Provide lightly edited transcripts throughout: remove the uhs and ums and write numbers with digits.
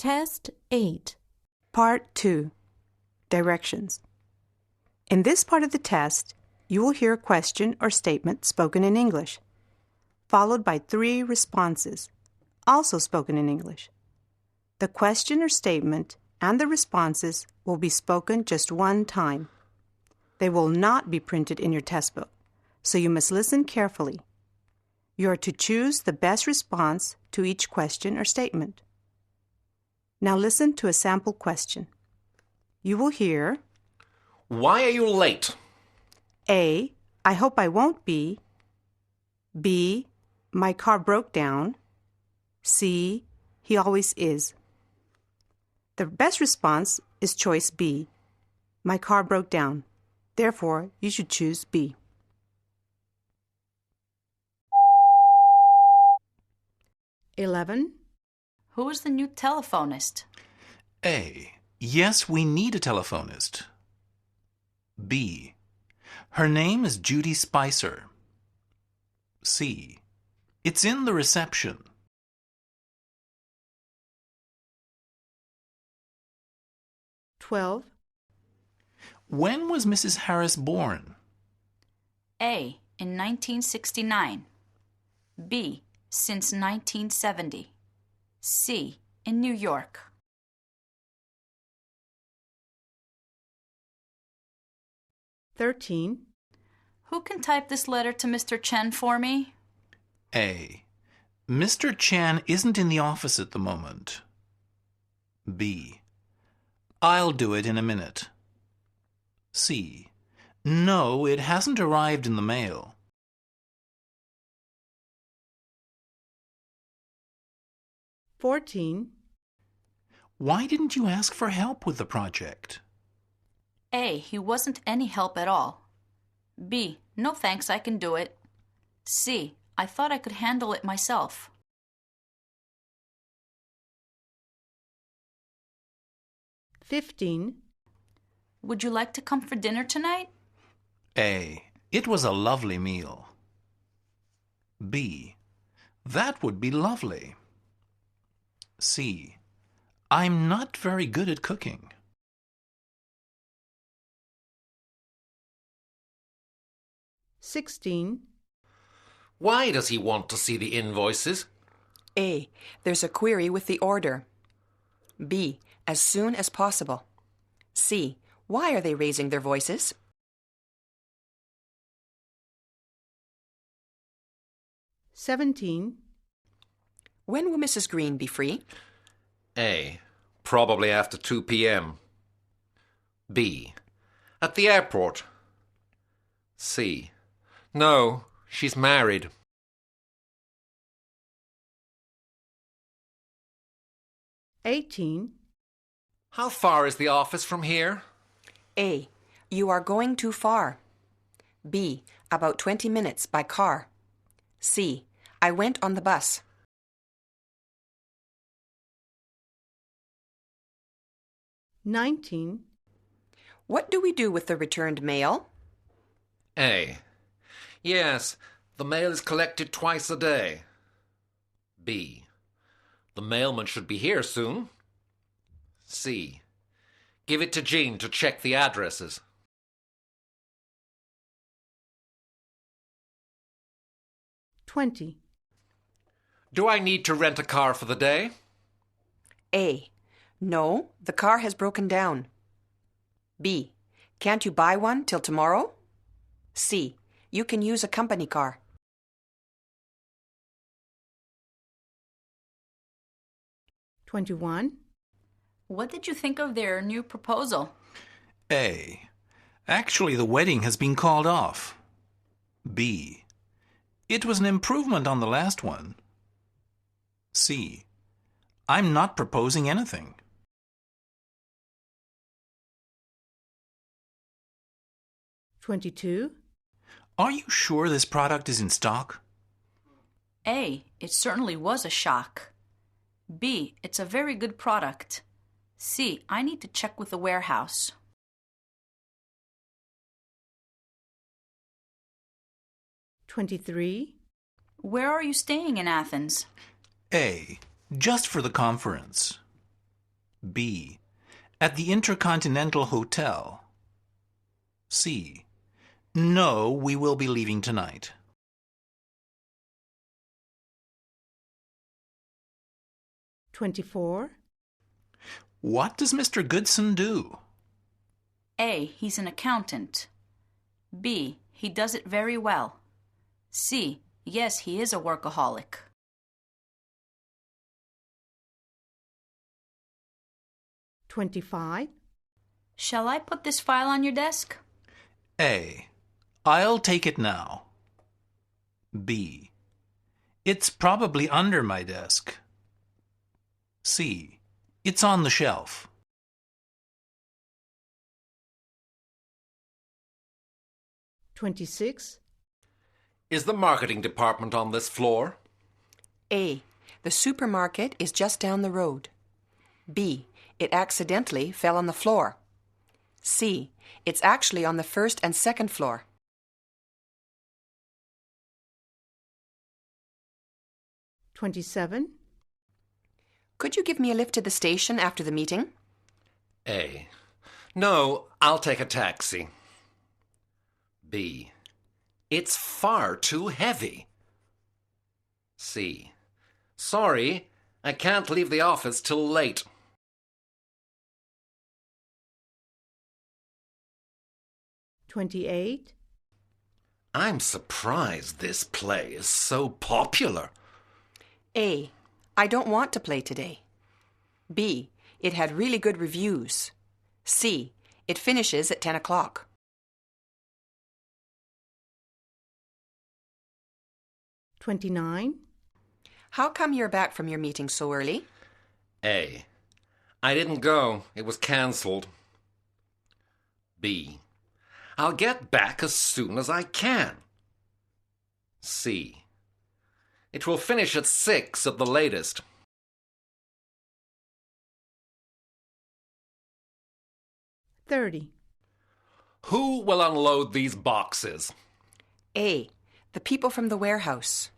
Test 8. Part 2. Directions. In this part of the test, you will hear a question or statement spoken in English, followed by 3 responses, also spoken in English. The question or statement and the responses will be spoken just one time. They will not be printed in your test book, so you must listen carefully. You are to choose the best response to each question or statement. Now listen to a sample question. You will hear, Why are you late? A. I hope I won't be. B. My car broke down. C. He always is. The best response is choice B. My car broke down. Therefore, you should choose B. Who is the new telephonist? A. Yes, we need a telephonist. B. Her name is Judy Spicer. C. It's in the reception. When was Mrs. Harris born? A. In 1969. B. Since 1970. C. In New York. Who can type this letter to Mr. Chen for me? A. Mr. Chan isn't in the office at the moment. B. I'll do it in a minute. C. No, it hasn't arrived in the mail. Why didn't you ask for help with the project? A. He wasn't any help at all. B. No thanks, I can do it. C. I thought I could handle it myself. Would you like to come for dinner tonight? A. It was a lovely meal. B. That would be lovely. C. I'm not very good at cooking. Why does he want to see the invoices? A. There's a query with the order. B. As soon as possible. C. Why are they raising their voices? When will Mrs. Green be free? A. Probably after 2 p.m. B. At the airport. C. No, she's married. How far is the office from here? A. You are going too far. B. About 20 minutes by car. C. I went on the bus. What do we do with the returned mail? A. Yes, the mail is collected twice a day. B. The mailman should be here soon. C. Give it to Jean to check the addresses. Do I need to rent a car for the day? A. No, the car has broken down. B. Can't you buy one till tomorrow? C. You can use a company car. What did you think of their new proposal? A. Actually, the wedding has been called off. B. It was an improvement on the last one. C. I'm not proposing anything. Are you sure this product is in stock? A. It certainly was a shock. B. It's a very good product. C. I need to check with the warehouse. 23. Where are you staying in Athens? A. Just for the conference. B. At the Intercontinental Hotel. C. No, we will be leaving tonight. $24. What does Mr. Goodson do? A. He's an accountant. B. He does it very well. C. Yes, he is a workaholic. $25. Shall I put this file on your desk? A. I'll take it now. B. It's probably under my desk. C. It's on the shelf. $26. Is the marketing department on this floor? A. The supermarket is just down the road. B. It accidentally fell on the floor. C. It's actually on the first and second floor. $27. Could you give me a lift to the station after the meeting? A. No, I'll take a taxi. B. It's far too heavy. C. Sorry, I can't leave the office till late. $28. I'm surprised this play is so popular. A. I don't want to play today. B. It had really good reviews. C. It finishes at 10 o'clock. $29. How come you're back from your meeting so early? A. I didn't go. It was cancelled. B. I'll get back as soon as I can. C. It will finish at 6 at the latest. $30. Who will unload these boxes? A. The people from the warehouse.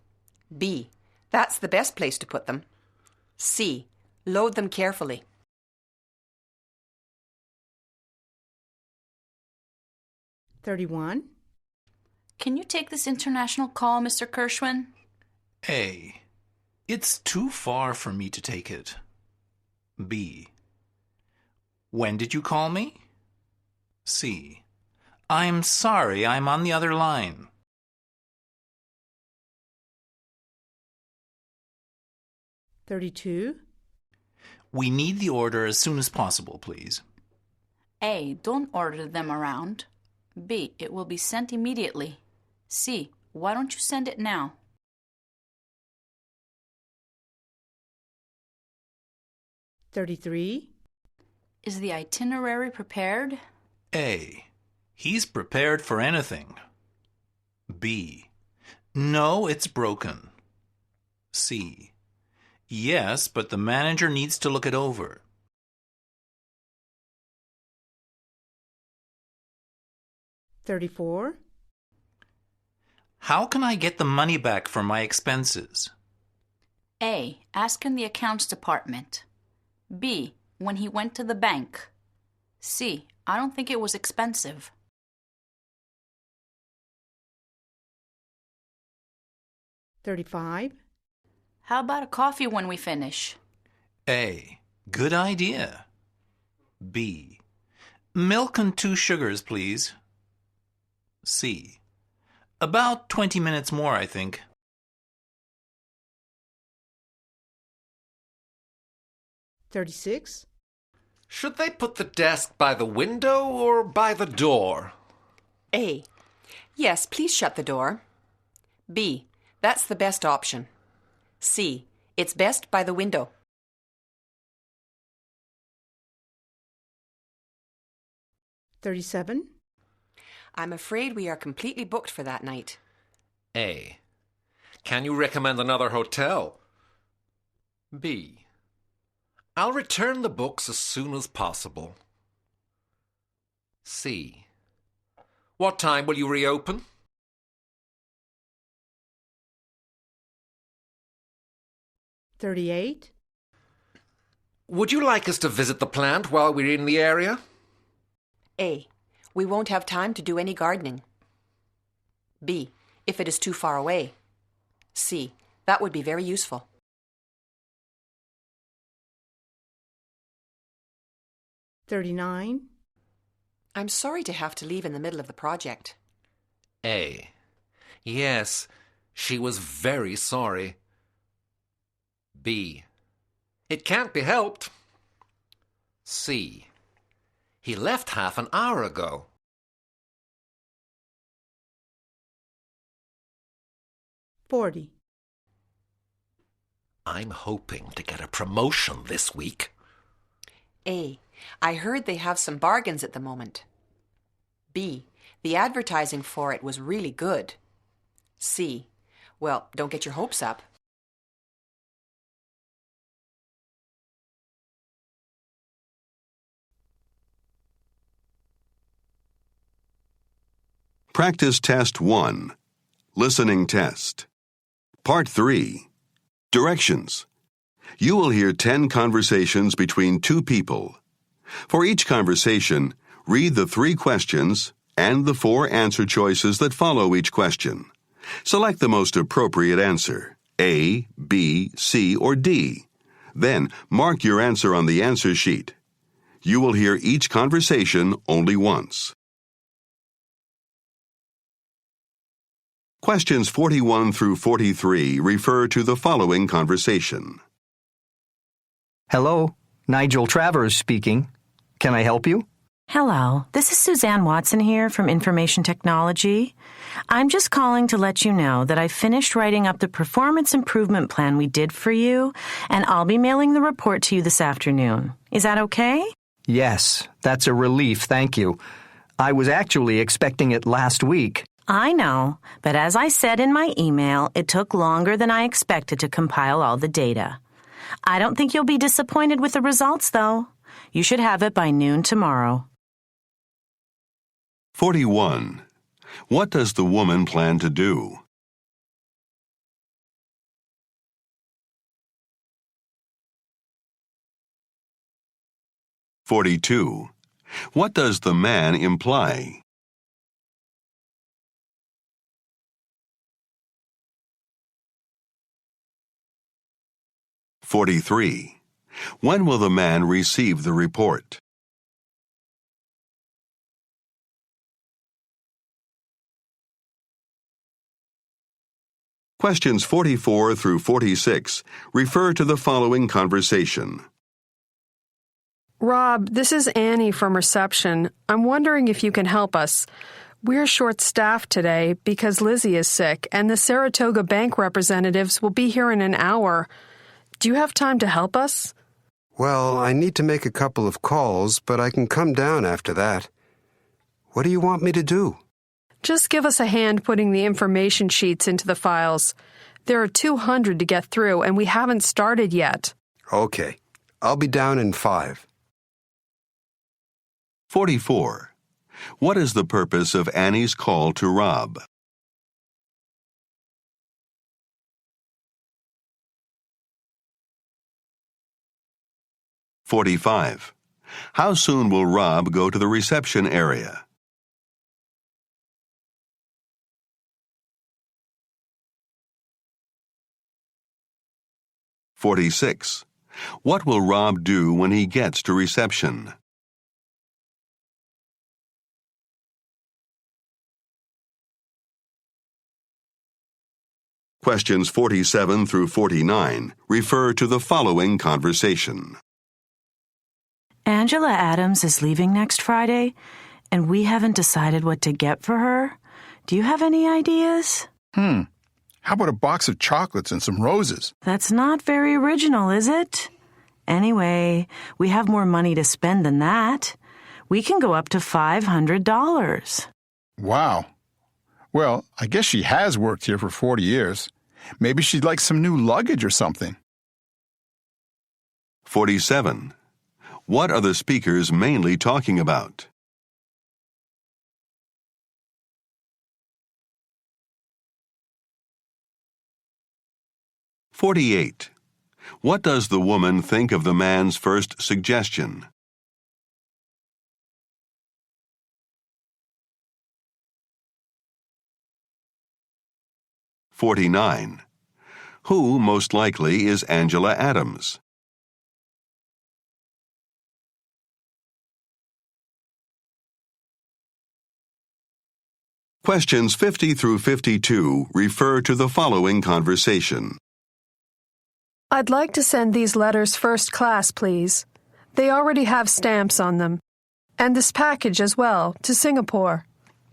B. That's the best place to put them. C. Load them carefully. $31. Can you take this international call, Mr. Kirschwin? A. It's too far for me to take it. B. When did you call me? C. I'm sorry, I'm on the other line. $32. We need the order as soon as possible, please. A. Don't order them around. B. It will be sent immediately. C. Why don't you send it now? $33. Is the itinerary prepared? A. He's prepared for anything. B. No, it's broken. C. Yes, but the manager needs to look it over. $34. How can I get the money back for my expenses? A. Ask in the accounts department. B. When he went to the bank. C. I don't think it was expensive. $35. How about a coffee when we finish? A. Good idea. B. Milk and 2 sugars, please. C. About 20 minutes more, I think. $36. Should they put the desk by the window or by the door? A. Yes, please shut the door. B. That's the best option. C. It's best by the window. $37. I'm afraid we are completely booked for that night. A. Can you recommend another hotel? B. I'll return the books as soon as possible. C. What time will you reopen? $38. Would you like us to visit the plant while we're in the area? A. We won't have time to do any gardening. B. If it is too far away. C. That would be very useful. I'm sorry to have to leave in the middle of the project. A. Yes, she was very sorry. B. It can't be helped. C. He left half an hour ago. 40. I'm hoping to get a promotion this week. A. I heard they have some bargains at the moment. B. The advertising for it was really good. C. Well, don't get your hopes up. Practice Test 1. Listening Test. Part 3. Directions. You will hear 10 conversations between two people. For each conversation, read the 3 questions and the 4 answer choices that follow each question. Select the most appropriate answer, A, B, C, or D. Then mark your answer on the answer sheet. You will hear each conversation only once. Questions 41 through 43 refer to the following conversation. Hello, Nigel Travers speaking. Can I help you? Hello, this is Suzanne Watson here from Information Technology. I'm just calling to let you know that I finished writing up the performance improvement plan we did for you, and I'll be mailing the report to you this afternoon. Is that okay? Yes, that's a relief, thank you. I was actually expecting it last week. I know, but as I said in my email, it took longer than I expected to compile all the data. I don't think you'll be disappointed with the results, though. You should have it by noon tomorrow. 41. What does the woman plan to do? 42. What does the man imply? 43. When will the man receive the report? 44 through 46 refer to the following conversation. Rob, this is Annie from reception. I'm wondering if you can help us. We're short-staffed today because Lizzie is sick, and the Saratoga Bank representatives will be here in an hour. Do you have time to help us? Well, I need to make a couple of calls, but I can come down after that. What do you want me to do? Just give us a hand putting the information sheets into the files. There are 200 to get through, and we haven't started yet. Okay. I'll be down in 5. 44. What is the purpose of Annie's call to Rob? 45. How soon will Rob go to the reception area? 46. What will Rob do when he gets to reception? 47 through 49 refer to the following conversation. Angela Adams is leaving next Friday, and we haven't decided what to get for her. Do you have any ideas? How about a box of chocolates and some roses? That's not very original, is it? Anyway, we have more money to spend than that. We can go up to $500. Wow. Well, I guess she has worked here for 40 years. Maybe she'd like some new luggage or something. 47. What are the speakers mainly talking about? 48. What does the woman think of the man's first suggestion? (49) Who, most likely, is Angela Adams? Questions 50 through 52 refer to the following conversation. I'd like to send these letters first class, please. They already have stamps on them. And this package as well, to Singapore.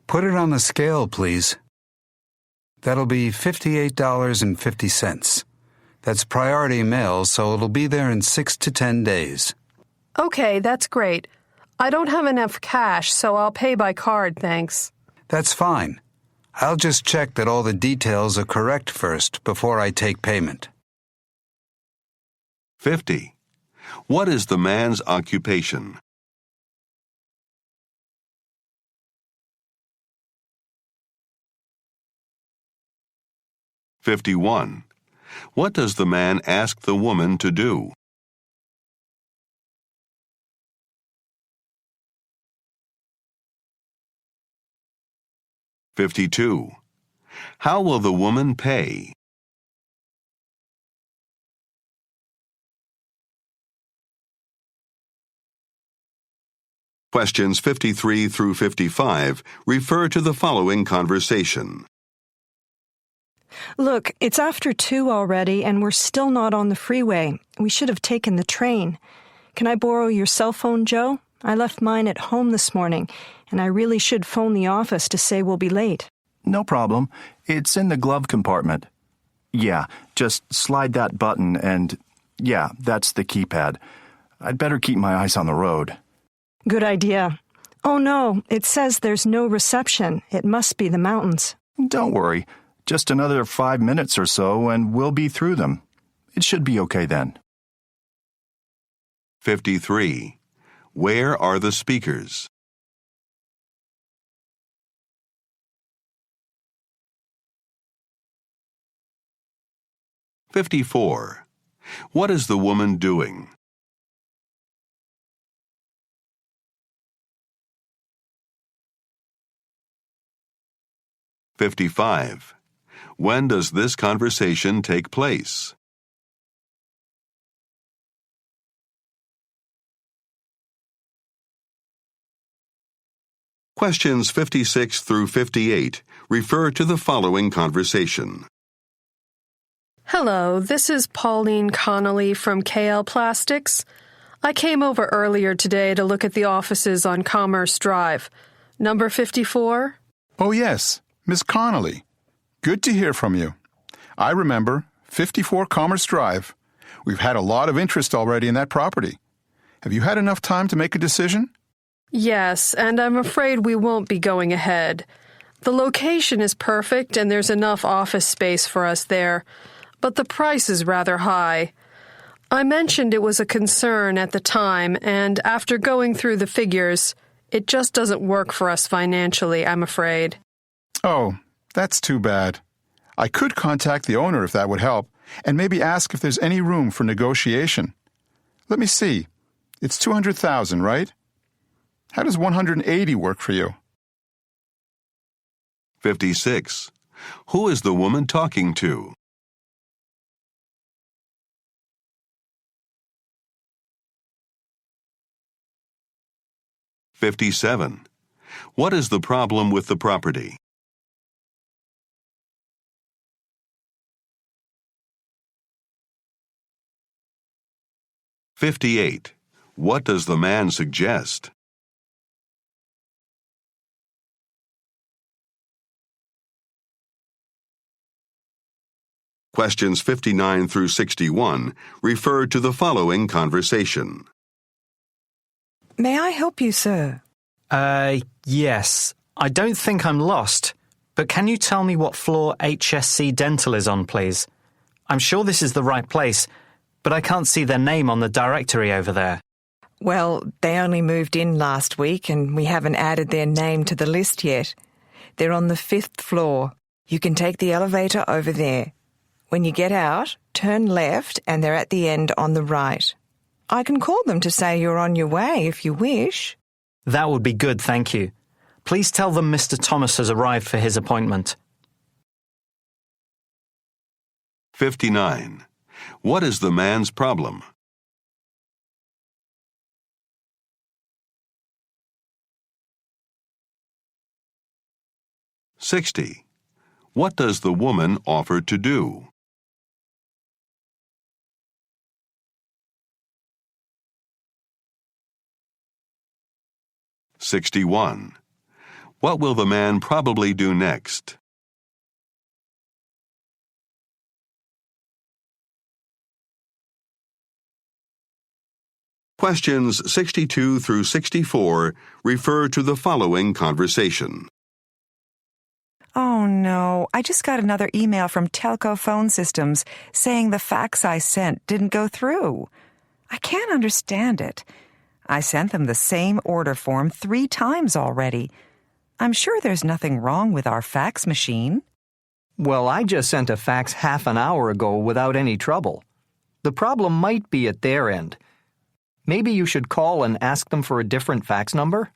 Put it on the scale, please. That'll be $58.50. That's priority mail, so it'll be there in 6 to 10 days. Okay, that's great. I don't have enough cash, so I'll pay by card, thanks. That's fine. I'll just check that all the details are correct first before I take payment. 50. What is the man's occupation? (51) What does the man ask the woman to do? (52) How will the woman pay? Questions 53 through 55 refer to the following conversation. Look, it's after 2 already, and we're still not on the freeway. We should have taken the train. Can I borrow your cell phone, Joe? I left mine at home this morning, and I really should phone the office to say we'll be late. No problem. It's in the glove compartment. Yeah, just slide that button and, yeah, that's the keypad. I'd better keep my eyes on the road. Good idea. Oh no, it says there's no reception. It must be the mountains. Don't worry. Just another 5 minutes or so and we'll be through them. It should be okay then. 53. Where are the speakers? (54) What is the woman doing? (55) When does this conversation take place? Questions 56 through 58 refer to the following conversation. Hello, this is Pauline Connolly from KL Plastics. I came over earlier today to look at the offices on Commerce Drive. Number 54? Oh, yes, Miss Connolly. Good to hear from you. I remember 54 Commerce Drive. We've had a lot of interest already in that property. Have you had enough time to make a decision? Yes, and I'm afraid we won't be going ahead. The location is perfect and there's enough office space for us there, but the price is rather high. I mentioned it was a concern at the time, and after going through the figures, it just doesn't work for us financially, I'm afraid. Oh, that's too bad. I could contact the owner if that would help, and maybe ask if there's any room for negotiation. Let me see. It's $200,000, right? How does 180 work for you? 56. Who is the woman talking to? (57) What is the problem with the property? 58. What does the man suggest? 59 through 61 refer to the following conversation. May I help you, sir? Yes. I don't think I'm lost, but can you tell me what floor HSC Dental is on, please? I'm sure this is the right place, but I can't see their name on the directory over there. Well, they only moved in last week and we haven't added their name to the list yet. They're on the 5th floor. You can take the elevator over there. When you get out, turn left and they're at the end on the right. I can call them to say you're on your way if you wish. That would be good, thank you. Please tell them Mr. Thomas has arrived for his appointment. 59. What is the man's problem? $60. What does the woman offer to do? $61. What will the man probably do next? Questions 62 through 64 refer to the following conversation. Oh no, I just got another email from Telco Phone Systems saying the fax I sent didn't go through. I can't understand it. I sent them the same order form 3 times already. I'm sure there's nothing wrong with our fax machine. Well, I just sent a fax half an hour ago without any trouble. The problem might be at their end. Maybe you should call and ask them for a different fax number?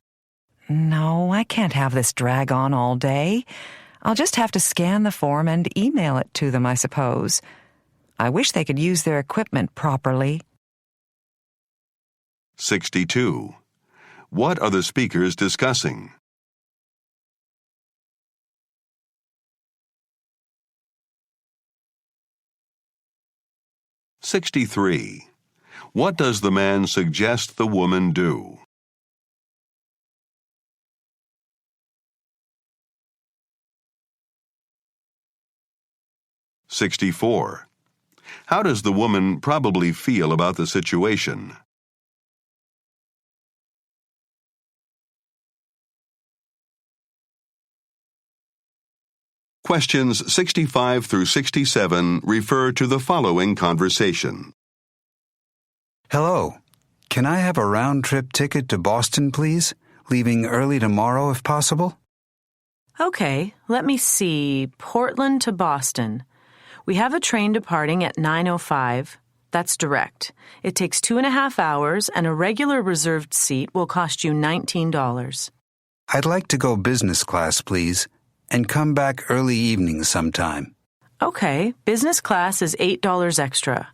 No, I can't have this drag on all day. I'll just have to scan the form and email it to them, I suppose. I wish they could use their equipment properly. 62. What are the speakers discussing? $63. What does the man suggest the woman do? $64. How does the woman probably feel about the situation? Questions 65 through 67 refer to the following conversation. Hello. Can I have a round-trip ticket to Boston, please? Leaving early tomorrow, if possible? Okay, let me see. Portland to Boston. We have a train departing at 9:05. That's direct. It takes 2.5 hours, and a regular reserved seat will cost you $19. I'd like to go business class, please, and come back early evening sometime. Okay, business class is $8 extra.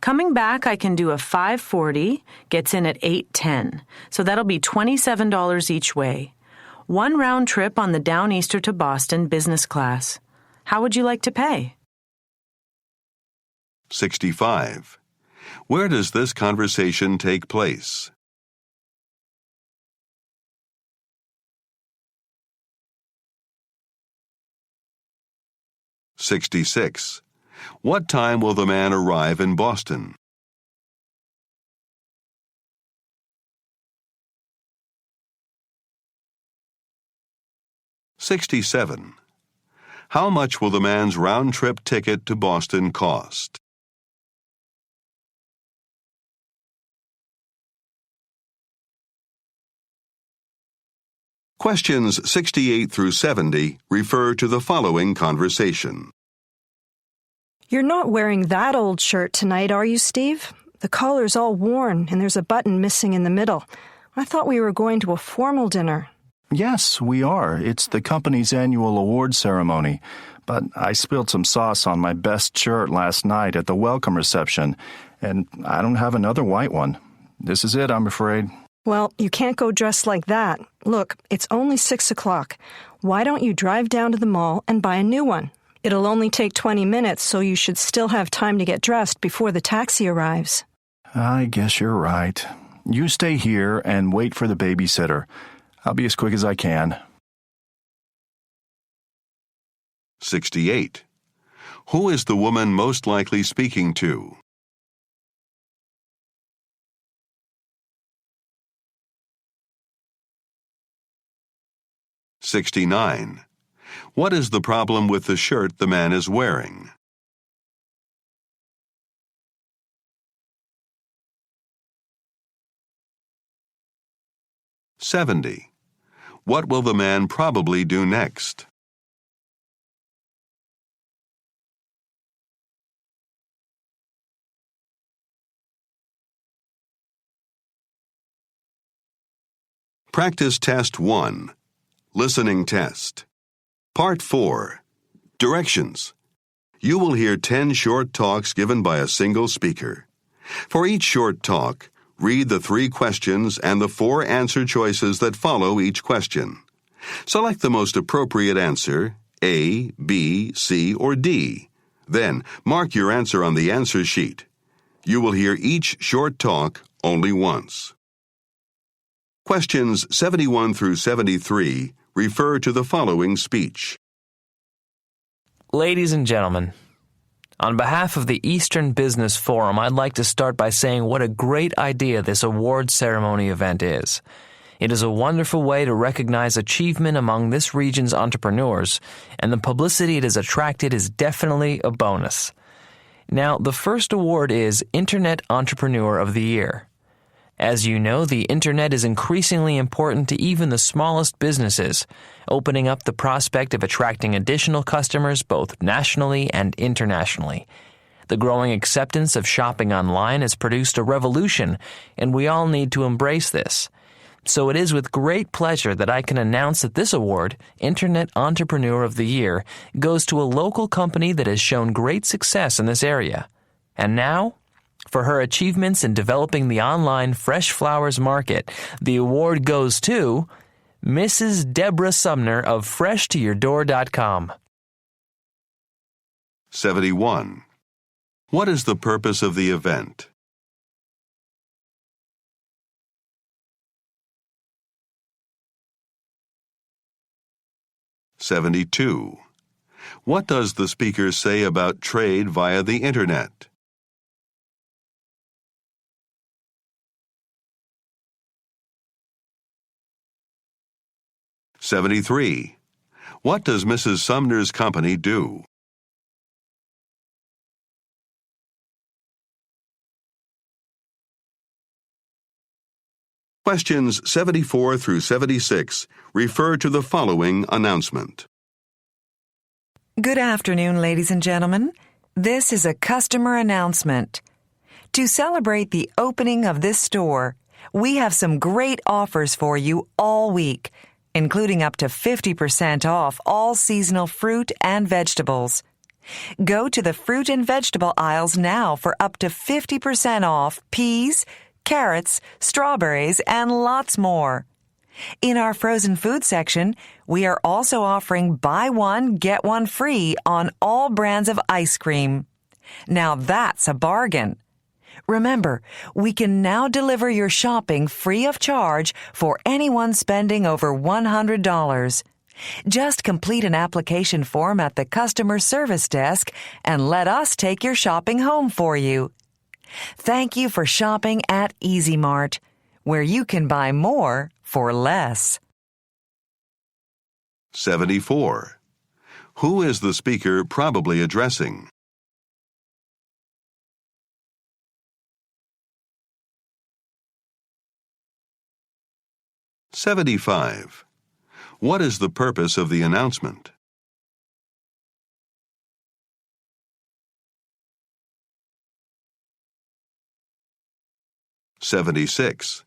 Coming back, I can do a 5:40, gets in at 8:10, so that'll be $27 each way. 1 round trip on the Downeaster to Boston business class. How would you like to pay? 65. Where does this conversation take place? $66. What time will the man arrive in Boston? $67. How much will the man's round-trip ticket to Boston cost? Questions 68 through 70 refer to the following conversation. You're not wearing that old shirt tonight, are you, Steve? The collar's all worn, and there's a button missing in the middle. I thought we were going to a formal dinner. Yes, we are. It's the company's annual award ceremony. But I spilled some sauce on my best shirt last night at the welcome reception, and I don't have another white one. This is it, I'm afraid. Well, you can't go dressed like that. Look, it's only 6 o'clock. Why don't you drive down to the mall and buy a new one? It'll only take 20 minutes, so you should still have time to get dressed before the taxi arrives. I guess you're right. You stay here and wait for the babysitter. I'll be as quick as I can. 68. Who is the woman most likely speaking to? $69. What is the problem with the shirt the man is wearing? $70. What will the man probably do next? Practice Test 1. Listening Test. Part 4. Directions. You will hear 10 short talks given by a single speaker. For each short talk, read the 3 questions and the 4 answer choices that follow each question. Select the most appropriate answer, A, B, C, or D. Then, mark your answer on the answer sheet. You will hear each short talk only once. Questions 71 through 73 refer to the following speech. Ladies and gentlemen, on behalf of the Eastern Business Forum, I'd like to start by saying what a great idea this award ceremony event is. It is a wonderful way to recognize achievement among this region's entrepreneurs, and the publicity it has attracted is definitely a bonus. Now, the first award is Internet Entrepreneur of the Year. As you know, the Internet is increasingly important to even the smallest businesses, opening up the prospect of attracting additional customers both nationally and internationally. The growing acceptance of shopping online has produced a revolution, and we all need to embrace this. So it is with great pleasure that I can announce that this award, Internet Entrepreneur of the Year, goes to a local company that has shown great success in this area. And now, for her achievements in developing the online fresh flowers market, the award goes to Mrs. Deborah Sumner of FreshToYourDoor.com. 71. What is the purpose of the event? (72) What does the speaker say about trade via the Internet? (73) What does Mrs. Sumner's company do? Questions 74 through 76 refer to the following announcement. Good afternoon, ladies and gentlemen. This is a customer announcement. To celebrate the opening of this store, we have some great offers for you all week, including up to 50% off all seasonal fruit and vegetables. Go to the fruit and vegetable aisles now for up to 50% off peas, carrots, strawberries, and lots more. In our frozen food section, we are also offering buy one, get one free on all brands of ice cream. Now that's a bargain. Remember, we can now deliver your shopping free of charge for anyone spending over $100. Just complete an application form at the customer service desk and let us take your shopping home for you. Thank you for shopping at Easy Mart, where you can buy more for less. 74. Who is the speaker probably addressing? (75) What is the purpose of the announcement? (76)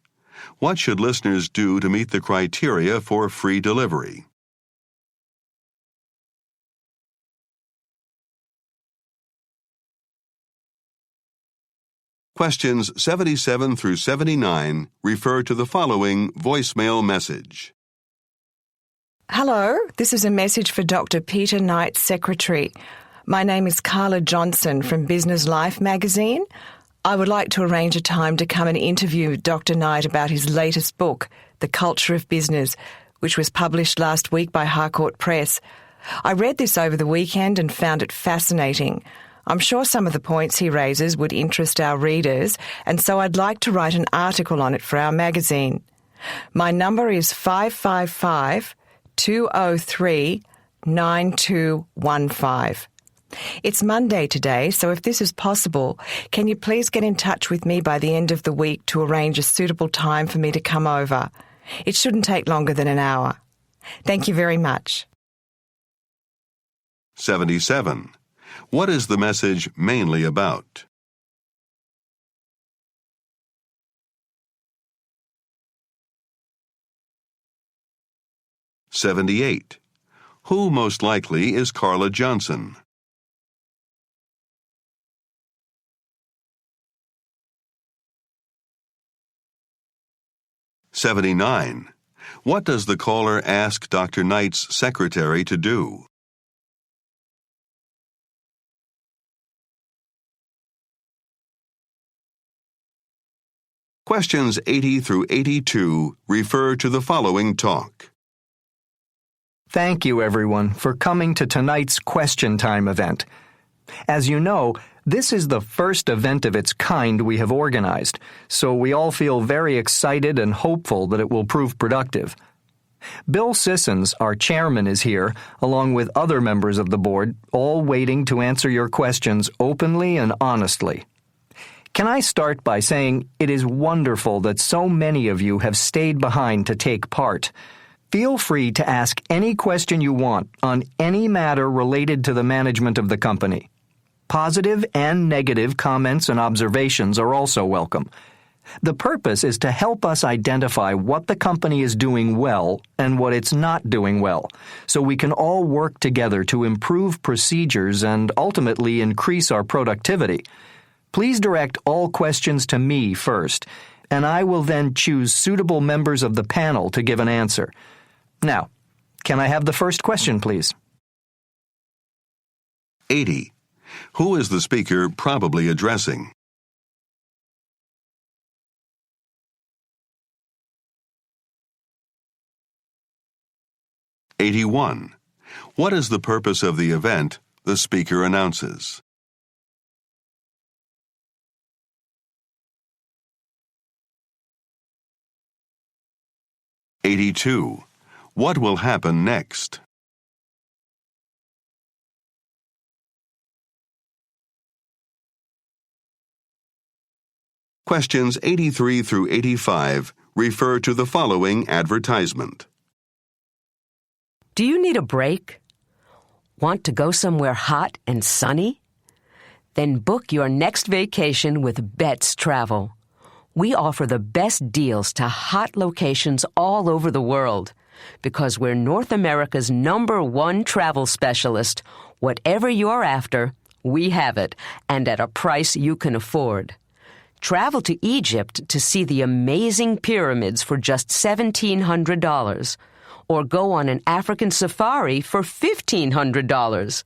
What should listeners do to meet the criteria for free delivery? Questions 77 through 79 refer to the following voicemail message. Hello, this is a message for Dr. Peter Knight's secretary. My name is Carla Johnson from Business Life magazine. I would like to arrange a time to come and interview Dr. Knight about his latest book, The Culture of Business, which was published last week by Harcourt Press. I read this over the weekend and found it fascinating. I'm sure some of the points he raises would interest our readers, and so I'd like to write an article on it for our magazine. My number is 555-203-9215. It's Monday today, so if this is possible, can you please get in touch with me by the end of the week to arrange a suitable time for me to come over? It shouldn't take longer than an hour. Thank you very much. 77. What is the message mainly about? 78. Who most likely is Carla Johnson? 79. What does the caller ask Dr. Knight's secretary to do? Questions 80 through 82 refer to the following talk. Thank you, everyone, for coming to tonight's Question Time event. As you know, this is the first event of its kind we have organized, so we all feel very excited and hopeful that it will prove productive. Bill Sissons, our chairman, is here, along with other members of the board, all waiting to answer your questions openly and honestly. Can I start by saying it is wonderful that so many of you have stayed behind to take part. Feel free to ask any question you want on any matter related to the management of the company. Positive and negative comments and observations are also welcome. The purpose is to help us identify what the company is doing well and what it's not doing well, so we can all work together to improve procedures and ultimately increase our productivity. Please direct all questions to me first, and I will then choose suitable members of the panel to give an answer. Now, can I have the first question, please? 80. Who is the speaker probably addressing? 81. What is the purpose of the event the speaker announces? 82. What will happen next? 83 through 85 refer to the following advertisement. Do you need a break? Want to go somewhere hot and sunny? Then book your next vacation with Betts Travel. We offer the best deals to hot locations all over the world. Because we're North America's #1 travel specialist, whatever you're after, we have it, and at a price you can afford. Travel to Egypt to see the amazing pyramids for just $1,700, or go on an African safari for $1,500.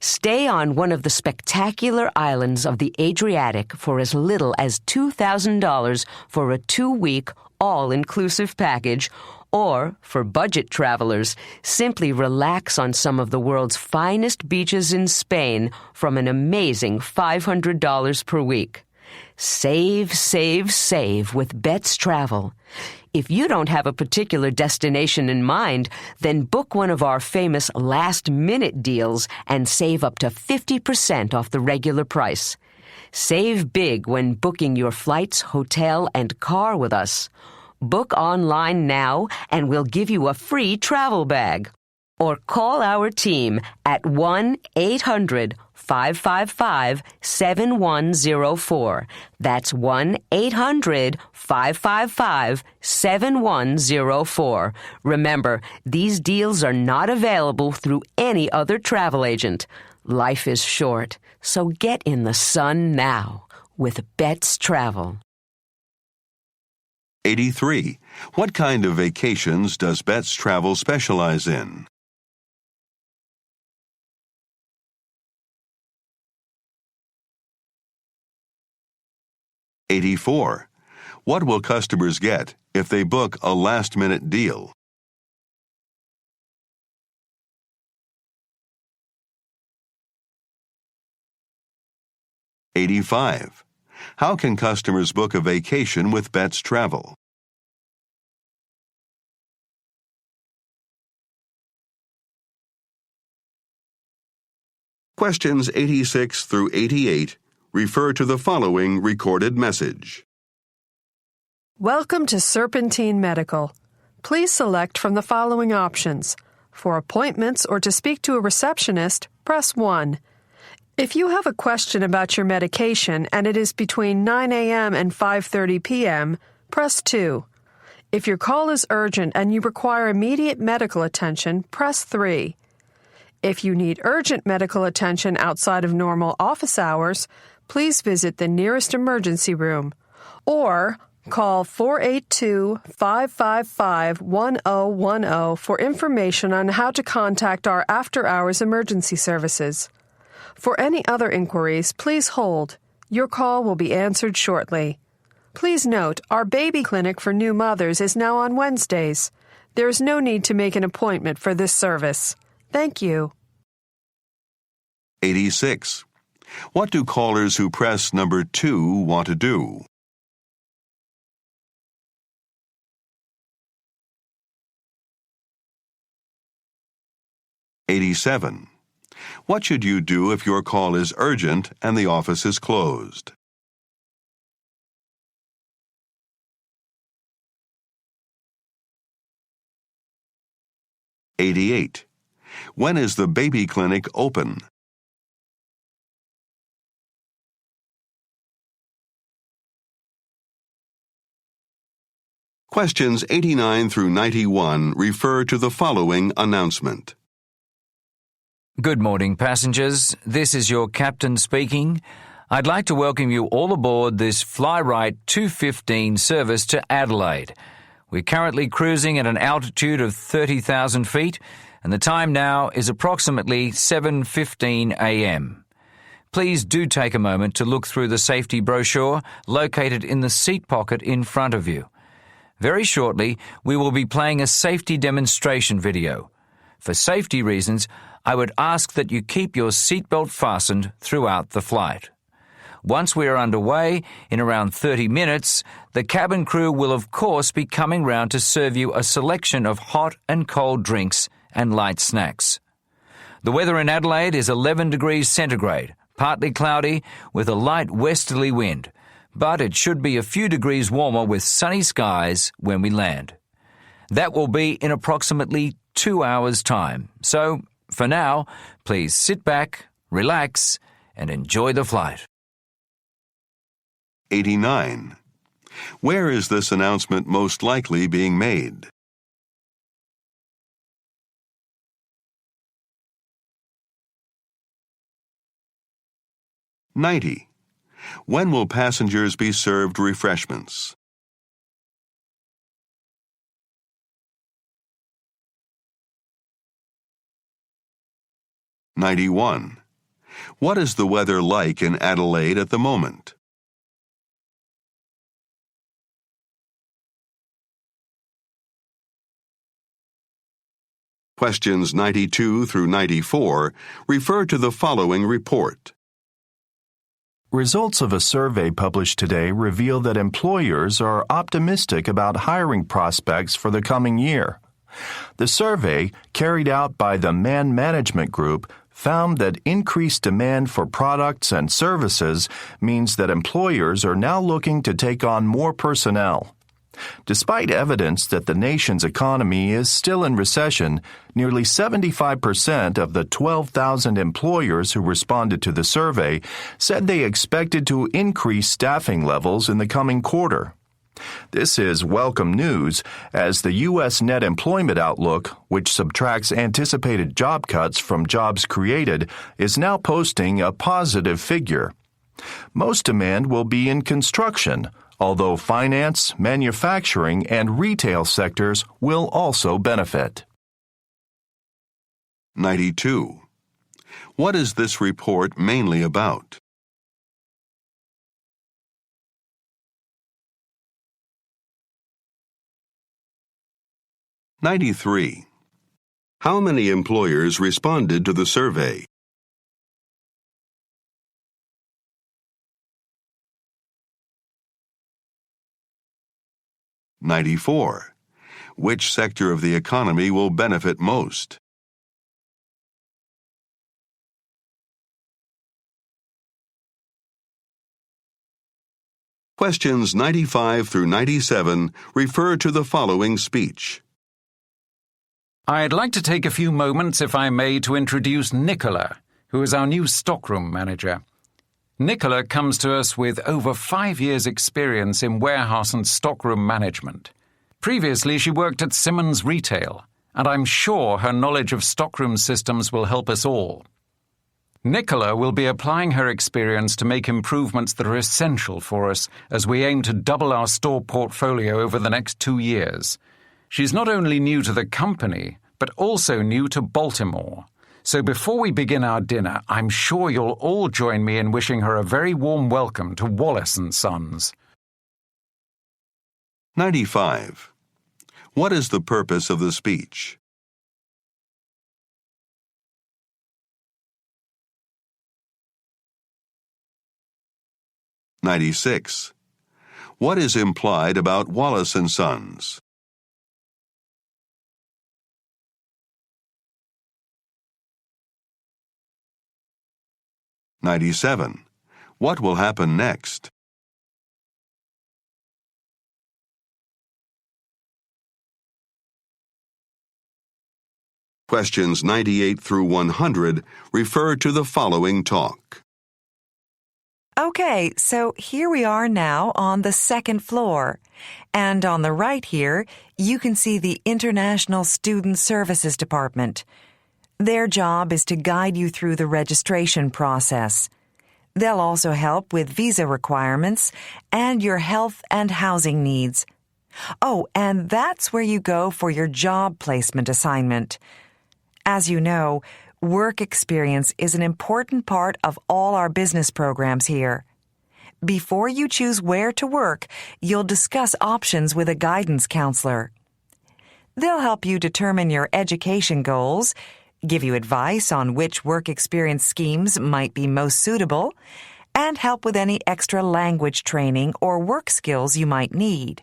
Stay on one of the spectacular islands of the Adriatic for as little as $2,000 for a 2-week, all-inclusive package, or, for budget travelers, simply relax on some of the world's finest beaches in Spain from an amazing $500 per week. Save, save, save with Betts Travel. If you don't have a particular destination in mind, then book one of our famous last-minute deals and save up to 50% off the regular price. Save big when booking your flights, hotel, and car with us. Book online now, and we'll give you a free travel bag. Or call our team at 1-800-555-7104. That's 1-800-555-7104. Remember, these deals are not available through any other travel agent. Life is short, so get in the sun now with Betts Travel. 83. What kind of vacations does Betts Travel specialize in? 84. What will customers get if they book a last-minute deal? 85. How can customers book a vacation with Betts Travel? 86 through 88 refer to the following recorded message. Welcome to Serpentine Medical. Please select from the following options. For appointments or to speak to a receptionist, press 1. If you have a question about your medication and it is between 9 a.m. and 5:30 p.m., press 2. If your call is urgent and you require immediate medical attention, press 3. If you need urgent medical attention outside of normal office hours, please visit the nearest emergency room or call 482-555-1010 for information on how to contact our after-hours emergency services. For any other inquiries, please hold. Your call will be answered shortly. Please note, our baby clinic for new mothers is now on Wednesdays. There is no need to make an appointment for this service. Thank you. 86. What do callers who press number 2 want to do? '87. What should you do if your call is urgent and the office is closed? '88. When is the baby clinic open? Questions 89 through 91 refer to the following announcement. Good morning, passengers. This is your captain speaking. I'd like to welcome you all aboard this Flyrite 215 service to Adelaide. We're currently cruising at an altitude of 30,000 feet, and the time now is approximately 7:15 a.m. Please do take a moment to look through the safety brochure located in the seat pocket in front of you. Very shortly, we will be playing a safety demonstration video. For safety reasons, I would ask that you keep your seatbelt fastened throughout the flight. Once we are underway, in around 30 minutes, the cabin crew will of course be coming round to serve you a selection of hot and cold drinks and light snacks. The weather in Adelaide is 11 degrees centigrade, partly cloudy with a light westerly wind, but it should be a few degrees warmer with sunny skies when we land. That will be in approximately 2 hours' time. So, for now, please sit back, relax, and enjoy the flight. 89. Where is this announcement most likely being made? '90. When will passengers be served refreshments? '91. What is the weather like in Adelaide at the moment? Questions 92 through 94 refer to the following report. Results of a survey published today reveal that employers are optimistic about hiring prospects for the coming year. The survey, carried out by the Man Management Group, found that increased demand for products and services means that employers are now looking to take on more personnel. Despite evidence that the nation's economy is still in recession, nearly 75% of the 12,000 employers who responded to the survey said they expected to increase staffing levels in the coming quarter. This is welcome news, as the U.S. net employment outlook, which subtracts anticipated job cuts from jobs created, is now posting a positive figure. Most demand will be in construction, although finance, manufacturing, and retail sectors will also benefit. 92. What is this report mainly about? '93. How many employers responded to the survey? '94. Which sector of the economy will benefit most? Questions 95 through 97 refer to the following speech. I'd like to take a few moments, if I may, to introduce Nicola, who is our new stockroom manager. Nicola comes to us with over 5 years' experience in warehouse and stockroom management. Previously, she worked at Simmons Retail, and I'm sure her knowledge of stockroom systems will help us all. Nicola will be applying her experience to make improvements that are essential for us as we aim to double our store portfolio over the next 2 years. She's not only new to the company, but also new to Baltimore. So before we begin our dinner, I'm sure you'll all join me in wishing her a very warm welcome to Wallace & Sons. 95. What is the purpose of the speech? 96. What is implied about Wallace & Sons? 97. What will happen next? 98 through 100 refer to the following talk. Okay, so here we are now on the second floor. And on the right here, you can see the International Student Services Department. Their job is to guide you through the registration process. They'll also help with visa requirements and your health and housing needs. Oh, and that's where you go for your job placement assignment. As you know, work experience is an important part of all our business programs here. Before you choose where to work, you'll discuss options with a guidance counselor. They'll help you determine your education goals, give you advice on which work experience schemes might be most suitable, and help with any extra language training or work skills you might need.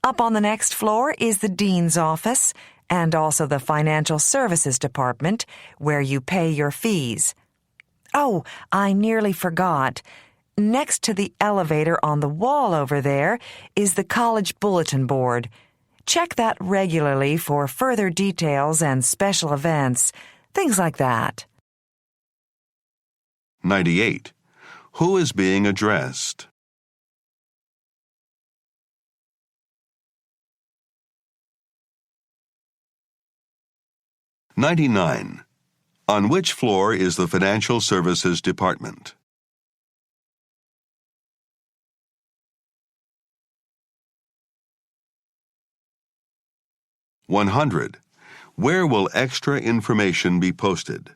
Up on the next floor is the dean's office, and also the Financial Services Department, where you pay your fees. Oh, I nearly forgot. Next to the elevator on the wall over there is the college bulletin board. Check that regularly for further details and special events, things like that. 98. Who is being addressed? 99. On which floor is the Financial Services Department? 100. Where will extra information be posted?